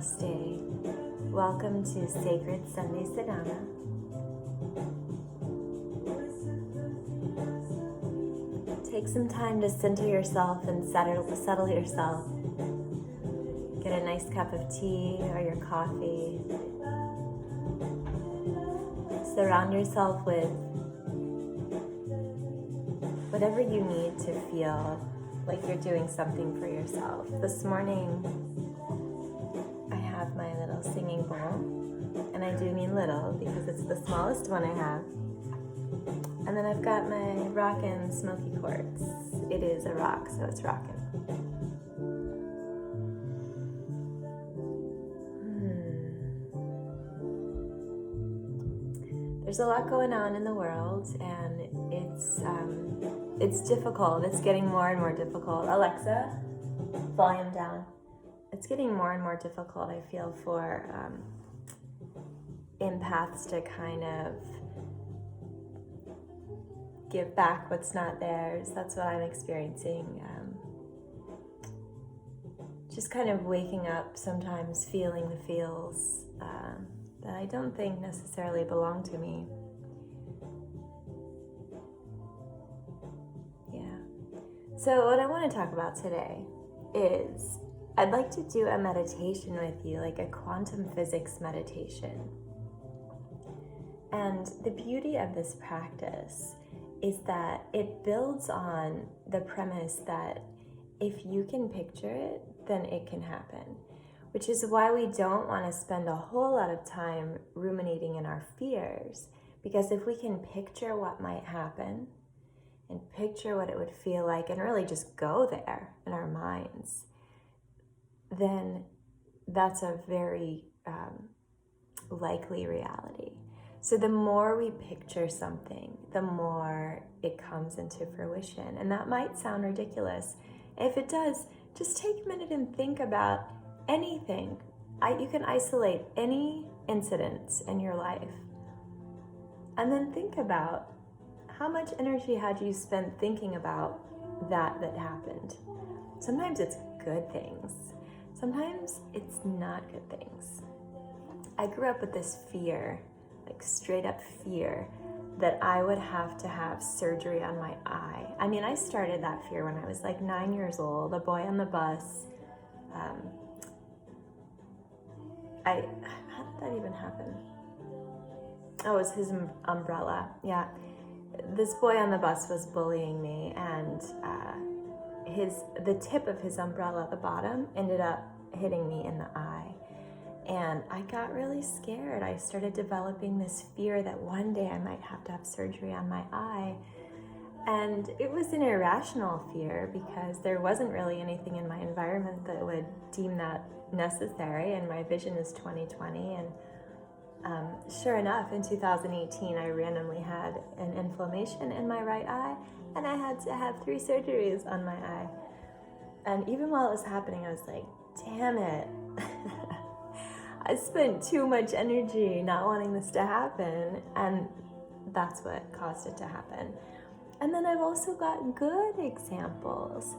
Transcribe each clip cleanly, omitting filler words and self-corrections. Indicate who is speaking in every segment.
Speaker 1: Namaste. Welcome to Sacred Sunday Sadhana. Take some time to center yourself and settle yourself. Get a nice cup of tea or your coffee. Surround yourself with whatever you need to feel like you're doing something for yourself. This morning, I have my little singing bowl, and I do mean little because it's the smallest one I have. And then I've got my rockin' smoky quartz. It is a rock, so it's rockin'. There's a lot going on in the world, and it's difficult. It's getting more and more difficult. Alexa, volume down. It's getting more and more difficult, I feel, for empaths to kind of give back what's not theirs. That's what I'm experiencing. Just kind of waking up sometimes, feeling the feels that I don't think necessarily belong to me. So what I want to talk about today is I'd like to do a meditation with you, like a quantum physics meditation. And the beauty of this practice is that it builds on the premise that if you can picture it, then it can happen. Which is why we don't want to spend a whole lot of time ruminating in our fears. Because if we can picture what might happen, and picture what it would feel like and really just go there in our minds, then that's a very likely reality. So the more we picture something, the more it comes into fruition. And that might sound ridiculous. If it does, just take a minute and think about anything. You can isolate any incidents in your life and then think about how much energy had you spent thinking about that happened? Sometimes it's good things. Sometimes it's not good things. I grew up with this fear, like straight up fear, that I would have to have surgery on my eye. I mean, I started that fear when I was like 9 years old, a boy on the bus. How did that even happen? Oh, it was his umbrella, yeah. This boy on the bus was bullying me, and the tip of his umbrella, the bottom, ended up hitting me in the eye. And I got really scared. I started developing this fear that one day I might have to have surgery on my eye. And it was an irrational fear because there wasn't really anything in my environment that would deem that necessary, and my vision is 20/20. And sure enough, in 2018, I randomly had an inflammation in my right eye, and I had to have 3 surgeries on my eye. And even while it was happening, I was like, damn it. I spent too much energy not wanting this to happen, and that's what caused it to happen. And then I've also got good examples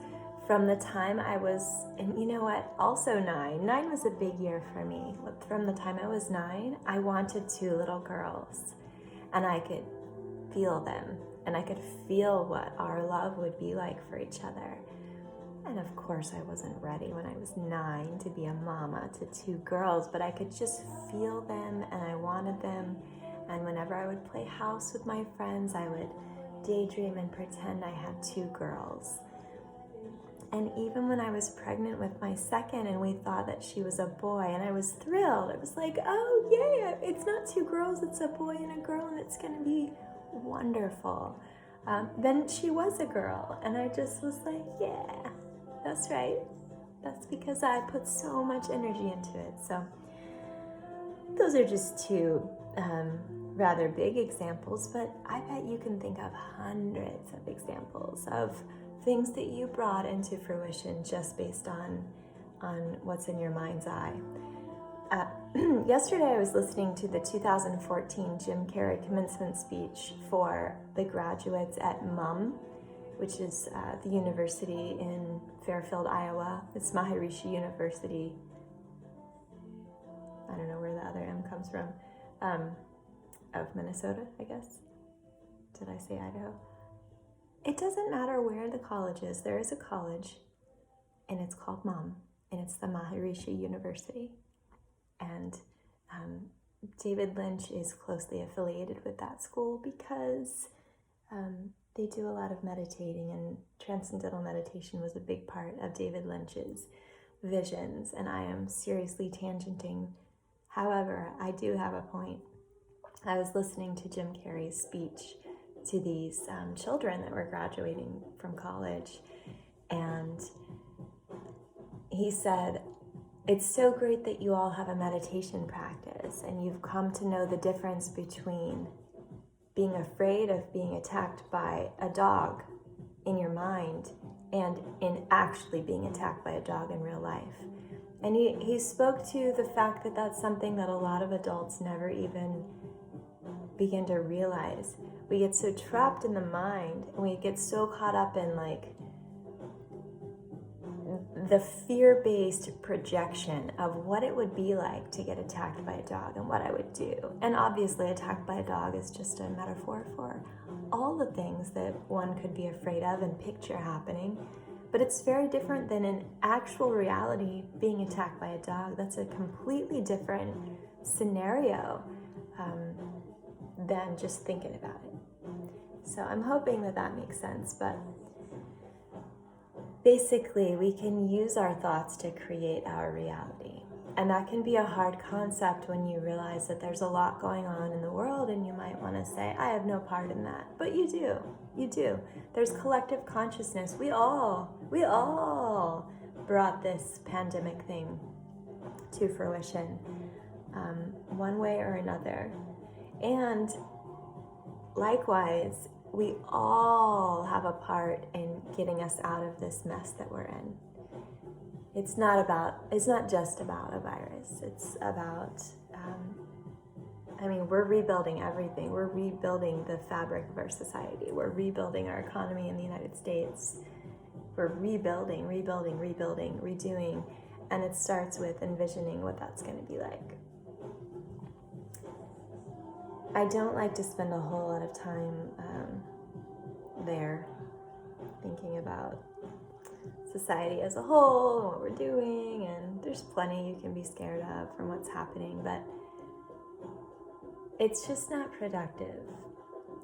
Speaker 1: from the time I was, and you know what, also 9 was a big year for me. From the time I was 9, I wanted 2 little girls, and I could feel them, and I could feel what our love would be like for each other. And of course I wasn't ready when I was 9 to be a mama to 2 girls, but I could just feel them, and I wanted them. And whenever I would play house with my friends, I would daydream and pretend I had 2 girls. And even when I was pregnant with my second and we thought that she was a boy, and I was thrilled. It was like, oh yeah, it's not 2 girls, it's a boy and a girl, and it's gonna be wonderful. Then she was a girl, and I just was like, yeah, that's right. That's because I put so much energy into it. So those are just 2 rather big examples, but I bet you can think of hundreds of examples of things that you brought into fruition just based on what's in your mind's eye. Yesterday I was listening to the 2014 Jim Carrey commencement speech for the graduates at MUM, which is the university in Fairfield, Iowa. It's Maharishi University. I don't know where the other M comes from, of Minnesota, I guess. Did I say Idaho? It doesn't matter where the college is. There is a college, and it's called MOM, and it's the Maharishi University. And David Lynch is closely affiliated with that school because they do a lot of meditating, and transcendental meditation was a big part of David Lynch's visions, and I am seriously tangenting. However, I do have a point. I was listening to Jim Carrey's speech to these children that were graduating from college, and he said, "It's so great that you all have a meditation practice and you've come to know the difference between being afraid of being attacked by a dog in your mind and in actually being attacked by a dog in real life." And he spoke to the fact that that's something that a lot of adults never even begin to realize. We get so trapped in the mind, and we get so caught up in like the fear-based projection of what it would be like to get attacked by a dog and what I would do. And obviously attacked by a dog is just a metaphor for all the things that one could be afraid of and picture happening. But it's very different than in actual reality being attacked by a dog. That's a completely different scenario than just thinking about it. So I'm hoping that that makes sense. But basically, we can use our thoughts to create our reality. And that can be a hard concept when you realize that there's a lot going on in the world, and you might want to say, I have no part in that. But you do. You do. There's collective consciousness. We all brought this pandemic thing to fruition, one way or another. And likewise, we all have a part in getting us out of this mess that we're in. It's not just about a virus. It's about, we're rebuilding everything. We're rebuilding the fabric of our society. We're rebuilding our economy in the United States. We're rebuilding, redoing. And it starts with envisioning what that's going to be like. I don't like to spend a whole lot of time there thinking about society as a whole and what we're doing, and there's plenty you can be scared of from what's happening, but it's just not productive.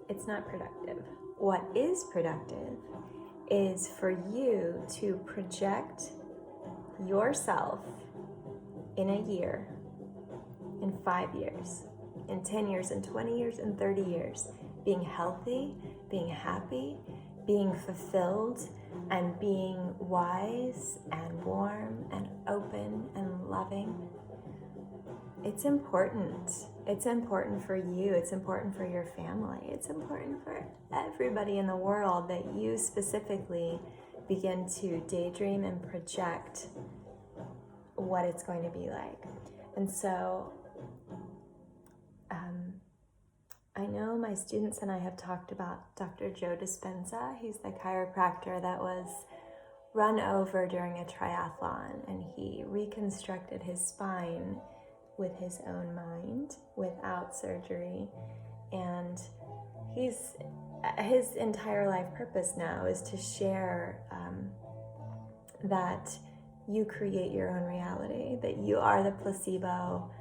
Speaker 1: It's not productive. What is productive is for you to project yourself in a year, in 5 years, in 10 years, in 20 years, in 30 years, being healthy, being happy, being fulfilled, and being wise and warm and open and loving. It's important. It's important for you. It's important for your family. It's important for everybody in the world that you specifically begin to daydream and project what it's going to be like. And so I know my students and I have talked about Dr. Joe Dispenza. He's the chiropractor that was run over during a triathlon, and he reconstructed his spine with his own mind without surgery. And his entire life purpose now is to share that you create your own reality, that you are the placebo,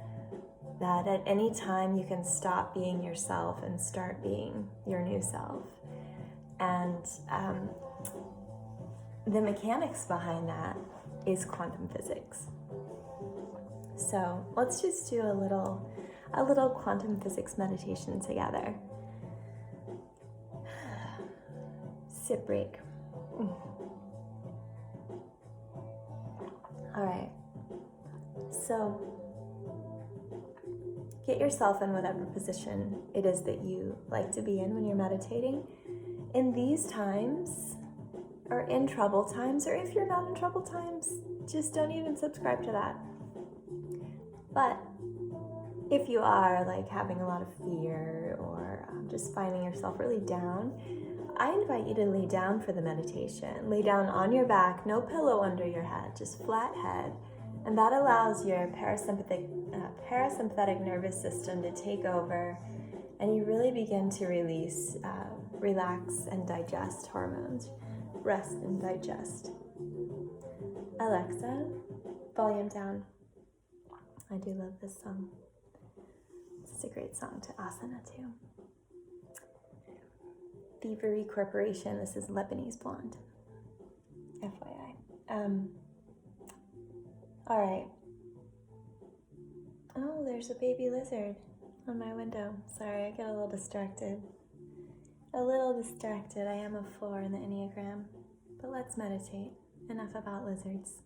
Speaker 1: that at any time you can stop being yourself and start being your new self. And the mechanics behind that is quantum physics. So let's just do a little quantum physics meditation together. Sip break. All right. So get yourself in whatever position it is that you like to be in when you're meditating. In these times, or in trouble times, or if you're not in trouble times, just don't even subscribe to that. But if you are like having a lot of fear or just finding yourself really down, I invite you to lay down for the meditation. Lay down on your back, no pillow under your head, just flat head, And that allows your parasympathetic nervous system to take over, and you really begin to release, relax and digest hormones. Rest and digest. Alexa, volume down. I do love this song. It's a great song to asana too. Thievery Corporation, this is Lebanese Blonde. FYI. All right. Oh, there's a baby lizard on my window. Sorry, I get a little distracted. I am a 4 in the Enneagram. But let's meditate. Enough about lizards.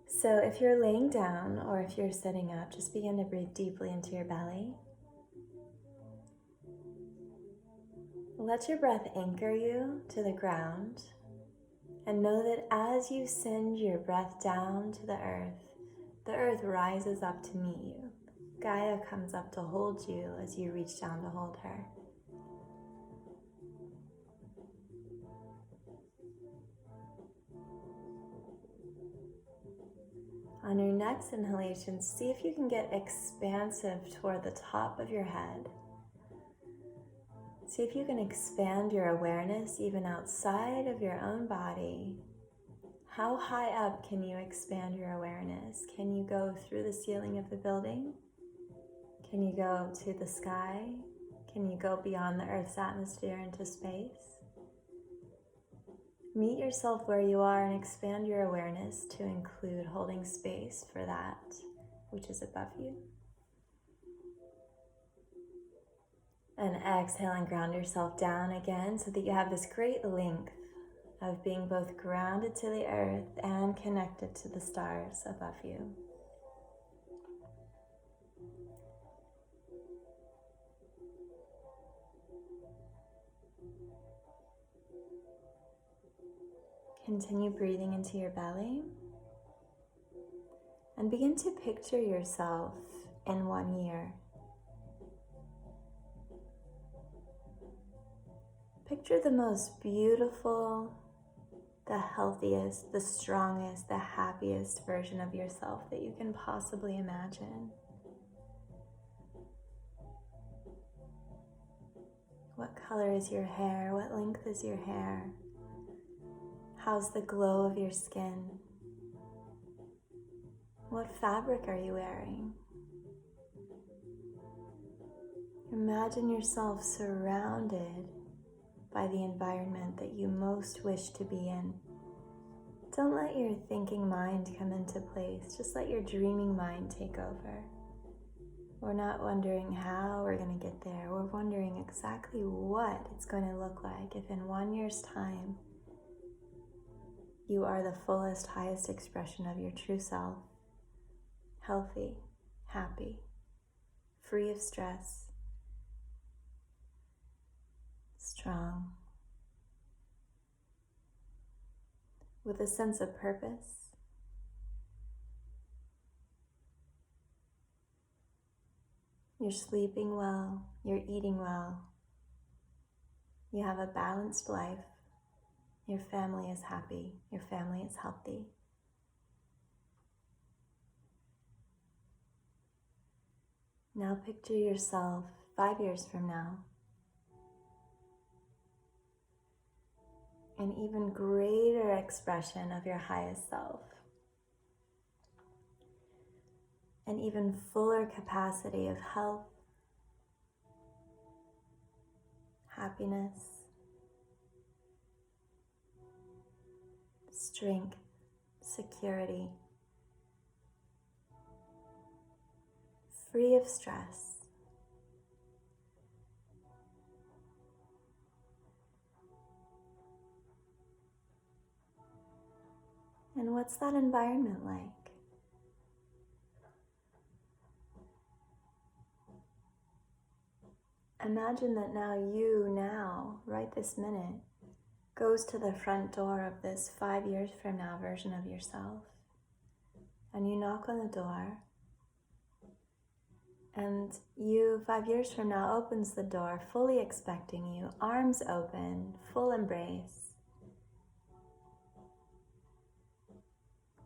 Speaker 1: So if you're laying down or if you're sitting up, just begin to breathe deeply into your belly. Let your breath anchor you to the ground, and know that as you send your breath down to the earth rises up to meet you. Gaia comes up to hold you as you reach down to hold her. On your next inhalation, see if you can get expansive toward the top of your head. See if you can expand your awareness even outside of your own body. How high up can you expand your awareness? Can you go through the ceiling of the building? Can you go to the sky? Can you go beyond the Earth's atmosphere into space? Meet yourself where you are and expand your awareness to include holding space for that which is above you. And exhale and ground yourself down again so that you have this great length of being both grounded to the earth and connected to the stars above you. Continue breathing into your belly and begin to picture yourself in 1 year. Picture the most beautiful, the healthiest, the strongest, the happiest version of yourself that you can possibly imagine. What color is your hair? What length is your hair? How's the glow of your skin? What fabric are you wearing? Imagine yourself surrounded by the environment that you most wish to be in. Don't let your thinking mind come into place. Just let your dreaming mind take over. We're not wondering how we're going to get there. We're wondering exactly what it's going to look like if in 1 year's time you are the fullest, highest expression of your true self, healthy, happy, free of stress, strong, with a sense of purpose, you're sleeping well, you're eating well, you have a balanced life, your family is happy, your family is healthy. Now picture yourself 5 years from now, an even greater expression of your highest self, an even fuller capacity of health, happiness, strength, security, free of stress. And what's that environment like? Imagine that now, right this minute, goes to the front door of this 5 years from now version of yourself. And you knock on the door. And you, 5 years from now, opens the door, fully expecting you, arms open, full embrace.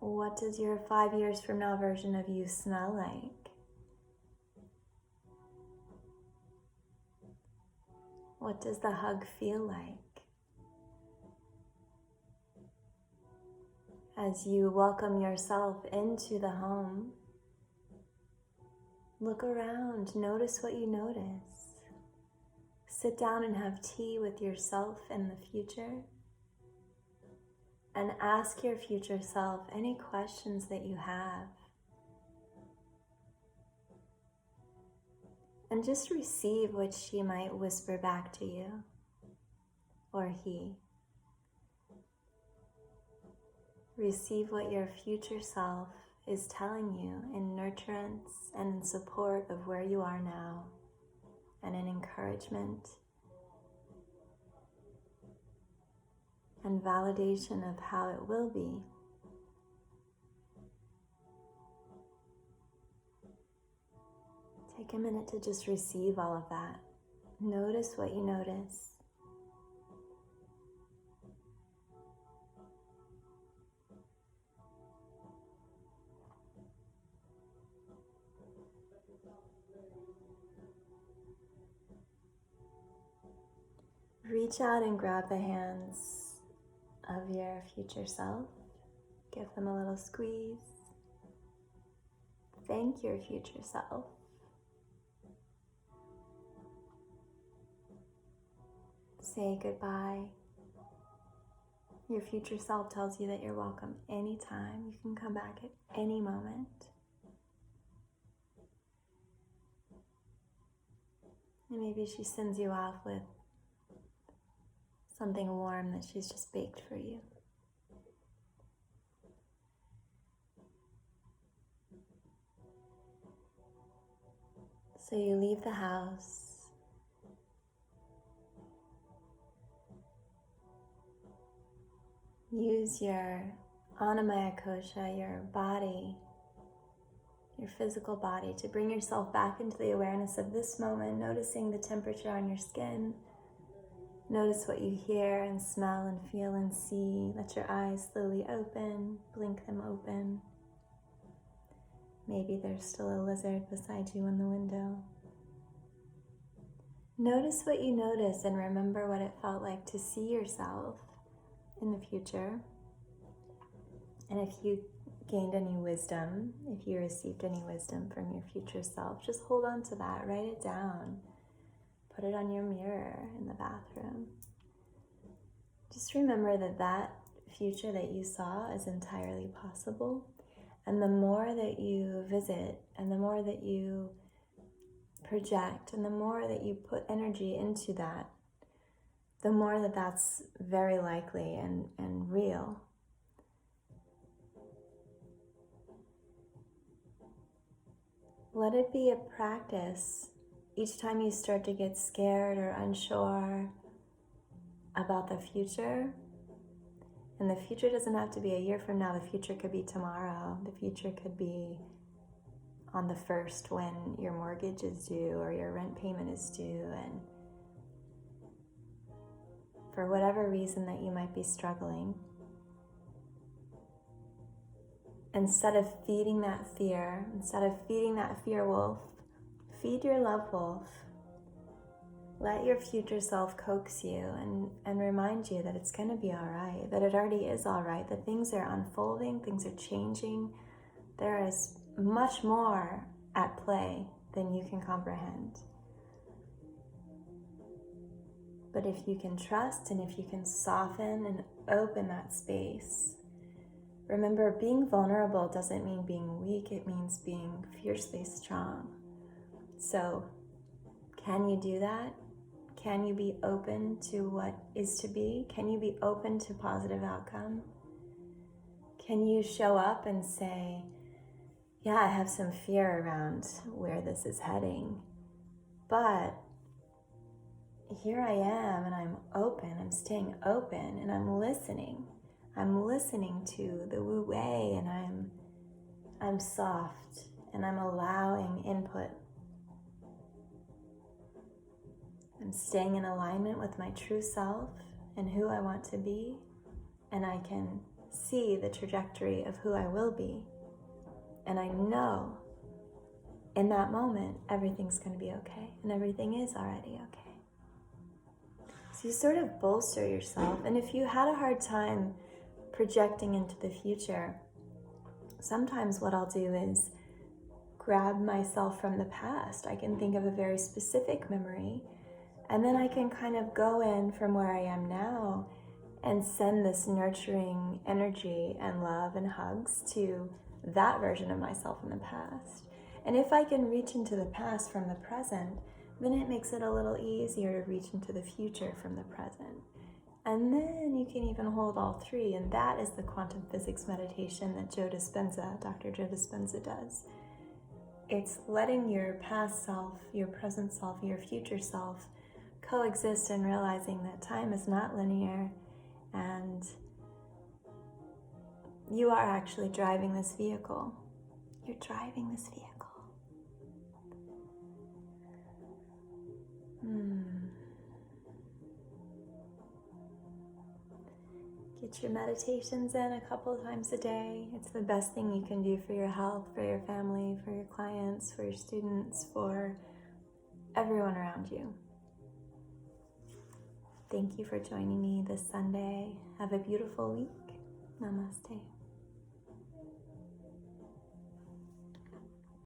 Speaker 1: What does your 5 years from now version of you smell like? What does the hug feel like? As you welcome yourself into the home, look around, notice what you notice. Sit down and have tea with yourself in the future, and ask your future self any questions that you have. And just receive what she might whisper back to you, or he. Receive what your future self is telling you in nurturance and in support of where you are now, and in encouragement and validation of how it will be. Take a minute to just receive all of that. Notice what you notice. Reach out and grab the hands of your future self. Give them a little squeeze. Thank your future self. Say goodbye. Your future self tells you that you're welcome anytime. You can come back at any moment. And maybe she sends you off with something warm that she's just baked for you. So you leave the house. Use your Annamaya Kosha, your body, your physical body, to bring yourself back into the awareness of this moment, noticing the temperature on your skin. Notice what you hear and smell and feel and see. Let your eyes slowly open, blink them open. Maybe there's still a lizard beside you in the window. Notice what you notice and remember what it felt like to see yourself in the future. And if you gained any wisdom, if you received any wisdom from your future self, just hold on to that, write it down, put it on your mirror in the bathroom. Just remember that that future that you saw is entirely possible. And the more that you visit, and the more that you project, and the more that you put energy into that, the more that that's very likely and real. Let it be a practice each time you start to get scared or unsure about the future. And the future doesn't have to be a year from now. The future could be tomorrow. The future could be on the 1st when your mortgage is due or your rent payment is due. And for whatever reason that you might be struggling, instead of feeding that fear, instead of feeding that fear wolf, feed your love wolf. Let your future self coax you and remind you that it's going to be all right, that it already is all right, that things are unfolding, things are changing. There is much more at play than you can comprehend. But if you can trust and if you can soften and open that space, remember, being vulnerable doesn't mean being weak, it means being fiercely strong. So, can you do that? Can you be open to what is to be? Can you be open to positive outcome? Can you show up and say, yeah, I have some fear around where this is heading, but here I am and I'm open, I'm staying open and I'm listening. I'm listening to the wu wei and I'm soft and I'm allowing input. I'm staying in alignment with my true self and who I want to be, and I can see the trajectory of who I will be. And I know in that moment, everything's going to be okay. And everything is already okay. So you sort of bolster yourself. And if you had a hard time projecting into the future, sometimes what I'll do is grab myself from the past. I can think of a very specific memory, and then I can kind of go in from where I am now and send this nurturing energy and love and hugs to that version of myself in the past. And if I can reach into the past from the present, then it makes it a little easier to reach into the future from the present. And then you can even hold all three, and that is the quantum physics meditation that Dr. Joe Dispenza does. It's letting your past self, your present self, your future self coexist, and realizing that time is not linear, and you are actually driving this vehicle. You're driving this vehicle. Get your meditations in a couple of times a day. It's the best thing you can do for your health, for your family, for your clients, for your students, for everyone around you. Thank you for joining me this Sunday. Have a beautiful week. Namaste.